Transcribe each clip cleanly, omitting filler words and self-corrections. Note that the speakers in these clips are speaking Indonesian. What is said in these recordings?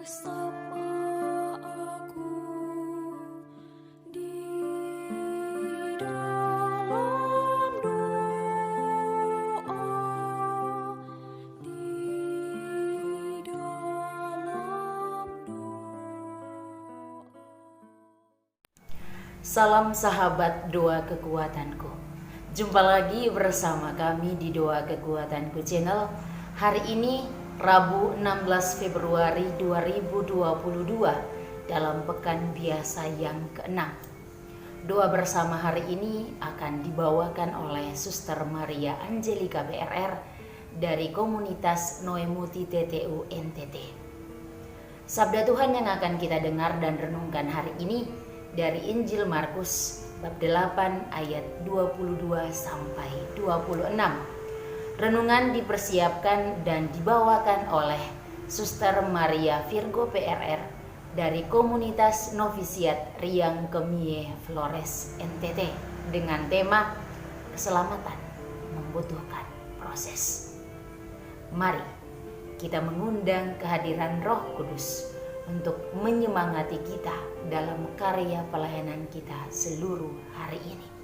Sapa aku di dalam doa, di dalam doa. Salam sahabat doa kekuatanku. Jumpa lagi bersama kami di Doa Kekuatanku Channel. Hari ini Rabu 16 Februari 2022 dalam pekan biasa yang ke-6. Doa bersama hari ini akan dibawakan oleh Suster Maria Angelika BRR dari komunitas Noemuti TTU NTT. Sabda Tuhan yang akan kita dengar dan renungkan hari ini dari Injil Markus bab 8 ayat 22 sampai 26. Renungan dipersiapkan dan dibawakan oleh Suster Maria Virgo PRR dari komunitas Novisiat Riang Kemie Flores NTT dengan tema keselamatan membutuhkan proses. Mari kita mengundang kehadiran Roh Kudus untuk menyemangati kita dalam karya pelayanan kita seluruh hari ini.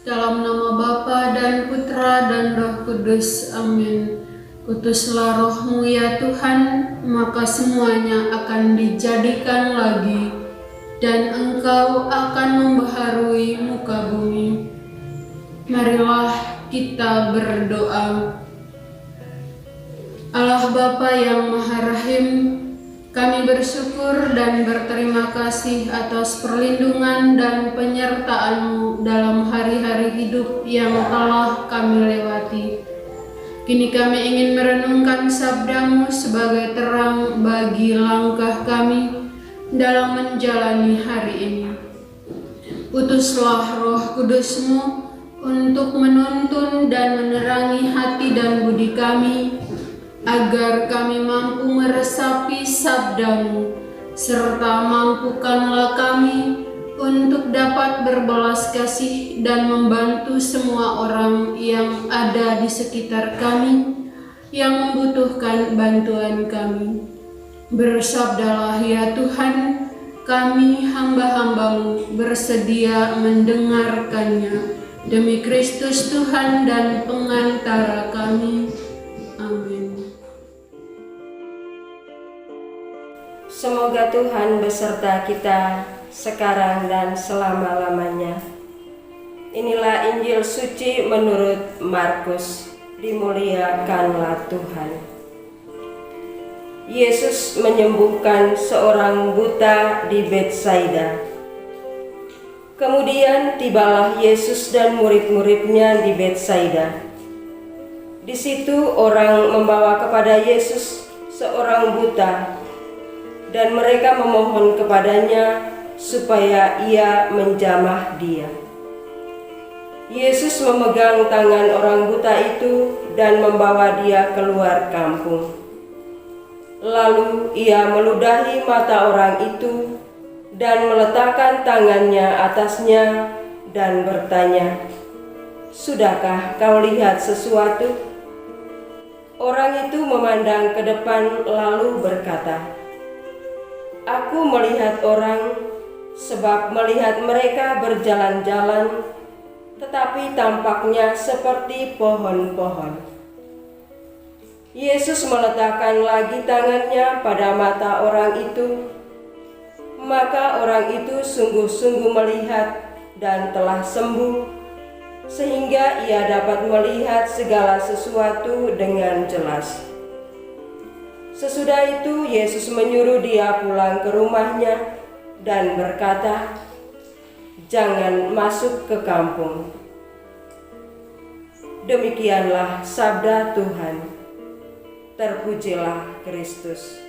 Dalam nama Bapa dan Putra dan Roh Kudus, amin. Utuslah Roh-Mu ya Tuhan, maka semuanya akan dijadikan lagi, dan Engkau akan membaharui muka bumi. Marilah kita berdoa. Allah Bapa yang Maha Rahim, kami bersyukur dan berterima kasih atas perlindungan dan penyertaan-Mu dalam hari-hari hidup yang telah kami lewati. Kini kami ingin merenungkan sabda-Mu sebagai terang bagi langkah kami dalam menjalani hari ini. Utuslah Roh Kudus-Mu untuk menuntun dan menerangi hati dan budi kami, agar kami mampu meresapi sabda-Mu, serta mampukanlah kami untuk dapat berbelas kasih dan membantu semua orang yang ada di sekitar kami yang membutuhkan bantuan kami. Bersabdalah ya Tuhan, kami hamba-hamba-Mu bersedia mendengarkannya. Demi Kristus Tuhan dan pengantara kami. Amin. Semoga Tuhan beserta kita sekarang dan selama-lamanya. Inilah Injil suci menurut Markus. Dimuliakanlah Tuhan. Yesus menyembuhkan seorang buta di Betsaida. Kemudian tibalah Yesus dan murid-muridnya di Betsaida. Di situ orang membawa kepada Yesus seorang buta, dan mereka memohon kepadanya supaya ia menjamah dia. Yesus memegang tangan orang buta itu dan membawa dia keluar kampung. Lalu ia meludahi mata orang itu dan meletakkan tangannya atasnya dan bertanya, "Sudahkah kau lihat sesuatu?" Orang itu memandang ke depan lalu berkata, "Aku melihat orang, sebab melihat mereka berjalan-jalan, tetapi tampaknya seperti pohon-pohon." Yesus meletakkan lagi tangannya pada mata orang itu, maka orang itu sungguh-sungguh melihat dan telah sembuh, sehingga ia dapat melihat segala sesuatu dengan jelas. Sesudah itu Yesus menyuruh dia pulang ke rumahnya dan berkata, "Jangan masuk ke kampung." Demikianlah sabda Tuhan. Terpujilah Kristus.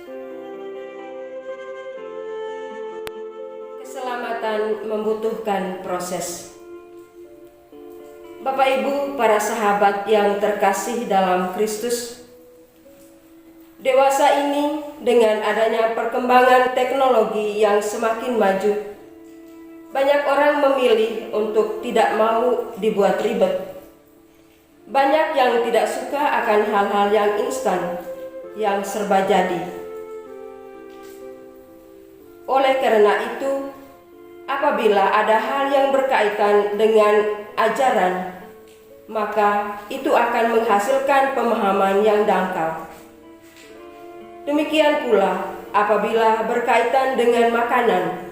Keselamatan membutuhkan proses. Bapak Ibu, para sahabat yang terkasih dalam Kristus, dewasa ini dengan adanya perkembangan teknologi yang semakin maju, banyak orang memilih untuk tidak mau dibuat ribet. Banyak yang tidak suka akan hal-hal yang instan, yang serba jadi. Oleh karena itu, apabila ada hal yang berkaitan dengan ajaran, maka itu akan menghasilkan pemahaman yang dangkal. Demikian pula apabila berkaitan dengan makanan,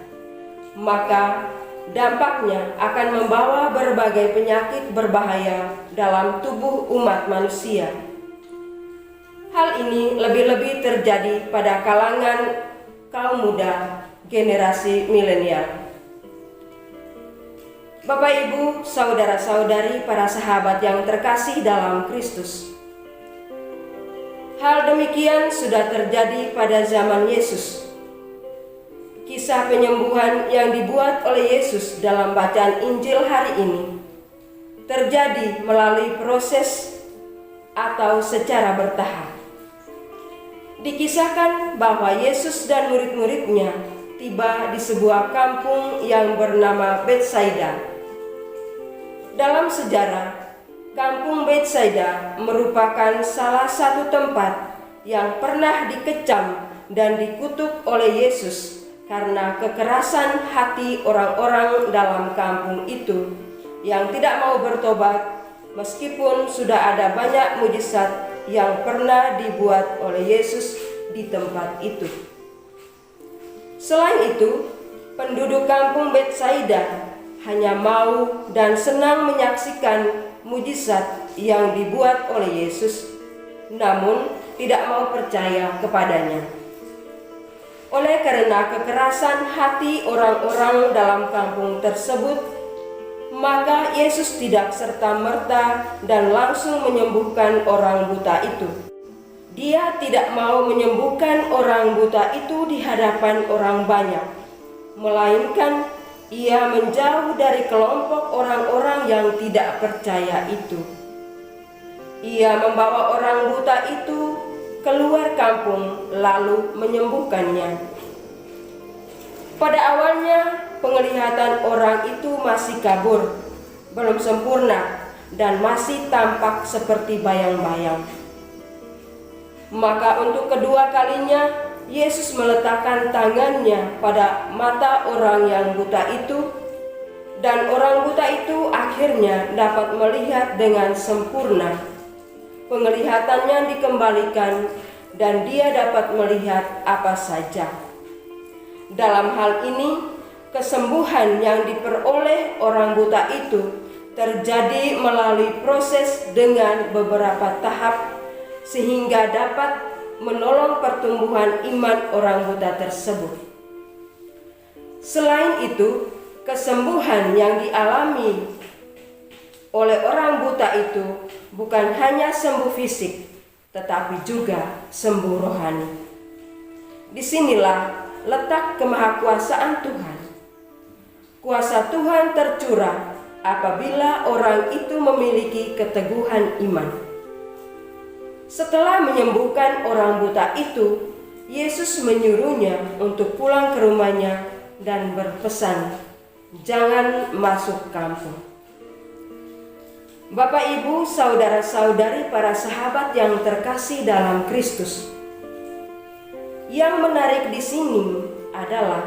maka dampaknya akan membawa berbagai penyakit berbahaya dalam tubuh umat manusia. Hal ini lebih-lebih terjadi pada kalangan kaum muda generasi milenial. Bapak, Ibu, saudara-saudari, para sahabat yang terkasih dalam Kristus, hal demikian sudah terjadi pada zaman Yesus. Kisah penyembuhan yang dibuat oleh Yesus dalam bacaan Injil hari ini terjadi melalui proses atau secara bertahap. Dikisahkan bahwa Yesus dan murid-muridnya tiba di sebuah kampung yang bernama Betsaida. Dalam sejarah, kampung Betsaida merupakan salah satu tempat yang pernah dikecam dan dikutuk oleh Yesus karena kekerasan hati orang-orang dalam kampung itu yang tidak mau bertobat, meskipun sudah ada banyak mujizat yang pernah dibuat oleh Yesus di tempat itu. Selain itu, penduduk kampung Betsaida hanya mau dan senang menyaksikan mujizat yang dibuat oleh Yesus, namun tidak mau percaya kepadanya. Oleh karena kekerasan hati orang-orang dalam kampung tersebut, maka Yesus tidak serta-merta dan langsung menyembuhkan orang buta itu. Dia tidak mau menyembuhkan orang buta itu di hadapan orang banyak, melainkan ia menjauh dari kelompok orang-orang yang tidak percaya itu. Ia membawa orang buta itu keluar kampung lalu menyembuhkannya. Pada awalnya penglihatan orang itu masih kabur, belum sempurna, dan masih tampak seperti bayang-bayang. Maka untuk kedua kalinya Yesus meletakkan tangannya pada mata orang yang buta itu, dan orang buta itu akhirnya dapat melihat dengan sempurna. Penglihatannya dikembalikan dan dia dapat melihat apa saja. Dalam hal ini, kesembuhan yang diperoleh orang buta itu terjadi melalui proses dengan beberapa tahap, sehingga dapat menolong pertumbuhan iman orang buta tersebut. Selain itu, kesembuhan yang dialami oleh orang buta itu bukan hanya sembuh fisik, tetapi juga sembuh rohani. Disinilah letak kemahakuasaan Tuhan. Kuasa Tuhan tercurah apabila orang itu memiliki keteguhan iman. Setelah menyembuhkan orang buta itu, Yesus menyuruhnya untuk pulang ke rumahnya dan berpesan, "Jangan masuk kampung." Bapak, Ibu, saudara-saudari, para sahabat yang terkasih dalam Kristus, yang menarik di sini adalah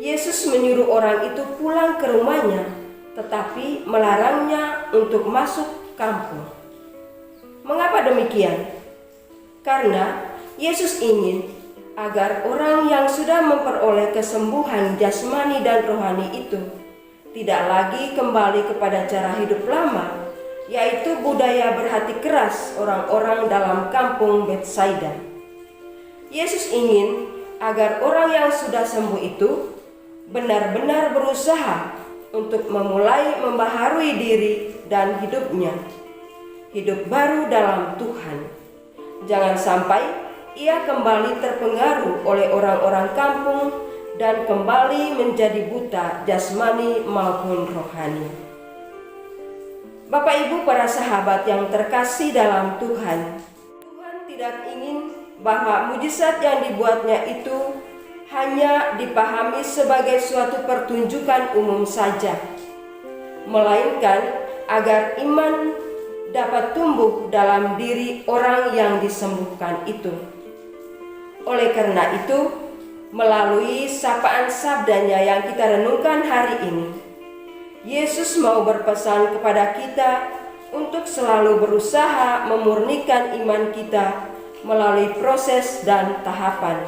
Yesus menyuruh orang itu pulang ke rumahnya, tetapi melarangnya untuk masuk kampung. Mengapa demikian? Karena Yesus ingin agar orang yang sudah memperoleh kesembuhan jasmani dan rohani itu tidak lagi kembali kepada cara hidup lama, yaitu budaya berhati keras orang-orang dalam kampung Betsaida. Yesus ingin agar orang yang sudah sembuh itu benar-benar berusaha untuk memulai membaharui diri dan hidupnya, hidup baru dalam Tuhan. Jangan sampai ia kembali terpengaruh oleh orang-orang kampung dan kembali menjadi buta jasmani maupun rohani. Bapak, Ibu, para sahabat yang terkasih dalam Tuhan, Tuhan tidak ingin bahwa mujizat yang dibuatnya itu hanya dipahami sebagai suatu pertunjukan umum saja, melainkan agar iman dapat tumbuh dalam diri orang yang disembuhkan itu. Oleh karena itu, melalui sapaan sabdanya yang kita renungkan hari ini, Yesus mau berpesan kepada kita untuk selalu berusaha memurnikan iman kita melalui proses dan tahapan.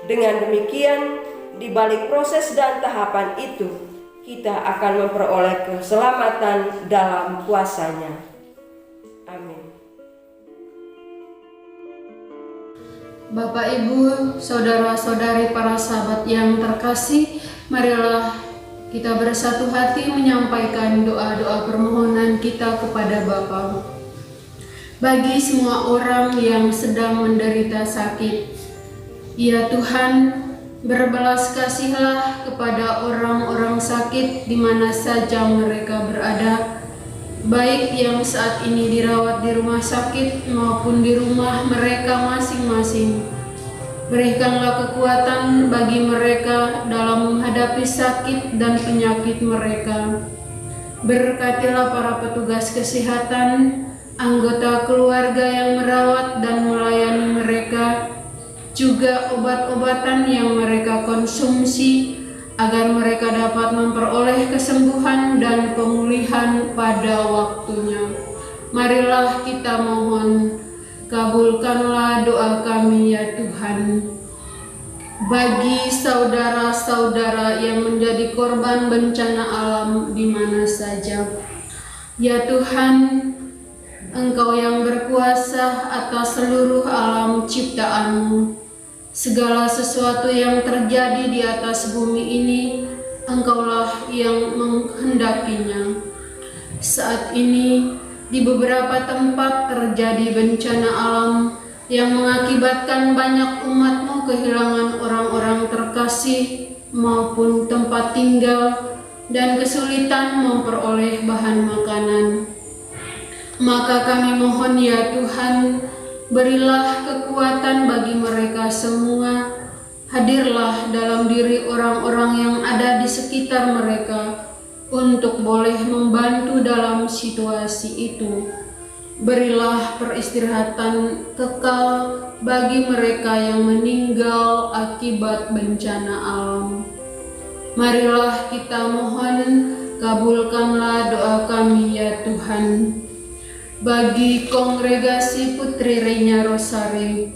Dengan demikian, di balik proses dan tahapan itu, kita akan memperoleh keselamatan dalam kuasa-Nya. Amin. Bapak, Ibu, saudara-saudari, para sahabat yang terkasih, marilah kita bersatu hati menyampaikan doa-doa permohonan kita kepada Bapa. Bagi semua orang yang sedang menderita sakit, ya Tuhan, berbelas kasihlah kepada orang-orang sakit di mana saja mereka berada, baik yang saat ini dirawat di rumah sakit maupun di rumah mereka masing-masing. Berikanlah kekuatan bagi mereka dalam menghadapi sakit dan penyakit mereka. Berkatilah para petugas kesehatan, anggota keluarga yang merawat dan melayani mereka, juga obat-obatan yang mereka konsumsi, agar mereka dapat memperoleh kesembuhan dan pemulihan pada waktunya. Marilah kita mohon, kabulkanlah doa kami ya Tuhan. Bagi saudara-saudara yang menjadi korban bencana alam di mana saja, ya Tuhan, Engkau yang berkuasa atas seluruh alam ciptaan-Mu. Segala sesuatu yang terjadi di atas bumi ini, Engkaulah yang menghendakinya. Saat ini, di beberapa tempat terjadi bencana alam yang mengakibatkan banyak umat-Mu kehilangan orang-orang terkasih maupun tempat tinggal dan kesulitan memperoleh bahan makanan. Maka kami mohon ya Tuhan, berilah kekuatan bagi mereka semua. Hadirlah dalam diri orang-orang yang ada di sekitar mereka untuk boleh membantu dalam situasi itu. Berilah peristirahatan kekal bagi mereka yang meninggal akibat bencana alam. Marilah kita mohon, kabulkanlah doa kami ya Tuhan. Bagi kongregasi Putri Reina Rosari,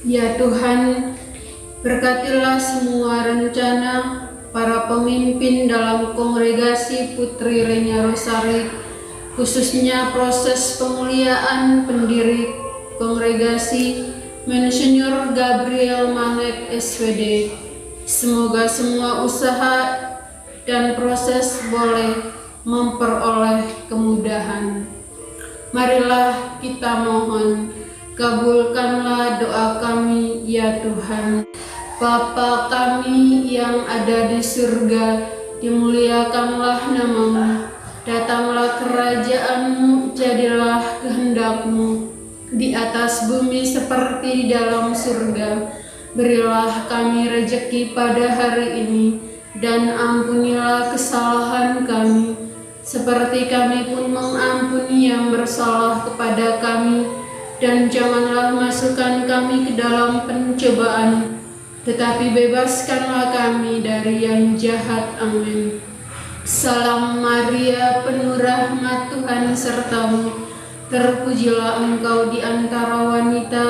ya Tuhan, berkatilah semua rencana para pemimpin dalam kongregasi Putri Reina Rosari, khususnya proses pemuliaan pendiri kongregasi Monsinyur Gabriel Manek SPD. Semoga semua usaha dan proses boleh memperoleh kemudahan. Marilah kita mohon, kabulkanlah doa kami ya Tuhan. Bapa kami yang ada di surga, dimuliakanlah namamu. Datanglah kerajaan-Mu, jadilah kehendak-Mu di atas bumi seperti di dalam surga. Berilah kami rejeki pada hari ini, dan ampunilah kesalahan kami, seperti kami pun mengampuni yang bersalah kepada kami. Dan janganlah masukkan kami ke dalam pencobaan, tetapi bebaskanlah kami dari yang jahat. Amin. Salam Maria, penuh rahmat, Tuhan sertamu. Terpujilah engkau di antara wanita,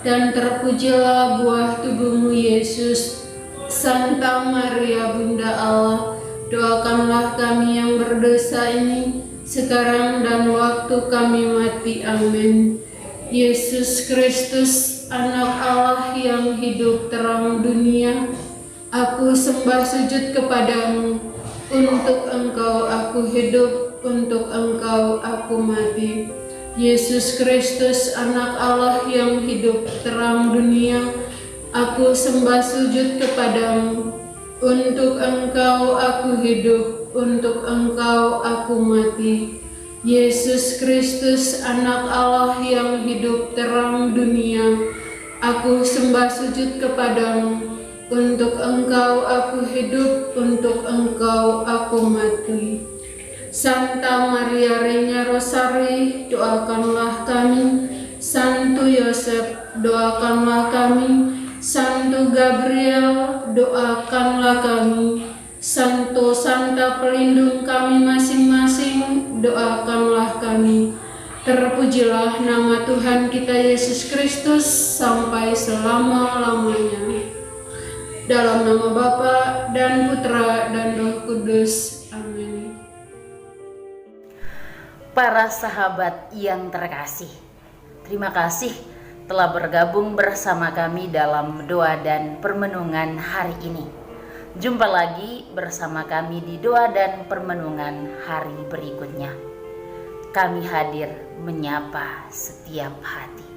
dan terpujilah buah tubuhmu Yesus. Santa Maria Bunda Allah, doakanlah kami yang berdosa ini, sekarang dan waktu kami mati. Amin. Yesus Kristus, Anak Allah yang hidup terang dunia, aku sembah sujud kepadamu. Untuk engkau aku hidup, untuk engkau aku mati. Yesus Kristus, Anak Allah yang hidup terang dunia, aku sembah sujud kepadamu. Untuk engkau aku hidup, untuk engkau aku mati. Yesus Kristus, Anak Allah yang hidup terang dunia, aku sembah sujud kepadamu. Untuk engkau aku hidup, untuk engkau aku mati. Santa Maria Reina Rosari, doakanlah kami. Santo Yosef, doakanlah kami. Santo Gabriel, doakanlah kami. Santa pelindung kami masing-masing, doakanlah kami. Terpujilah nama Tuhan kita Yesus Kristus sampai selama-lamanya. Dalam nama Bapa dan Putra dan Roh Kudus. Amin. Para sahabat yang terkasih, terima kasih telah bergabung bersama kami dalam doa dan permenungan hari ini. Jumpa lagi bersama kami di doa dan permenungan hari berikutnya. Kami hadir menyapa setiap hati.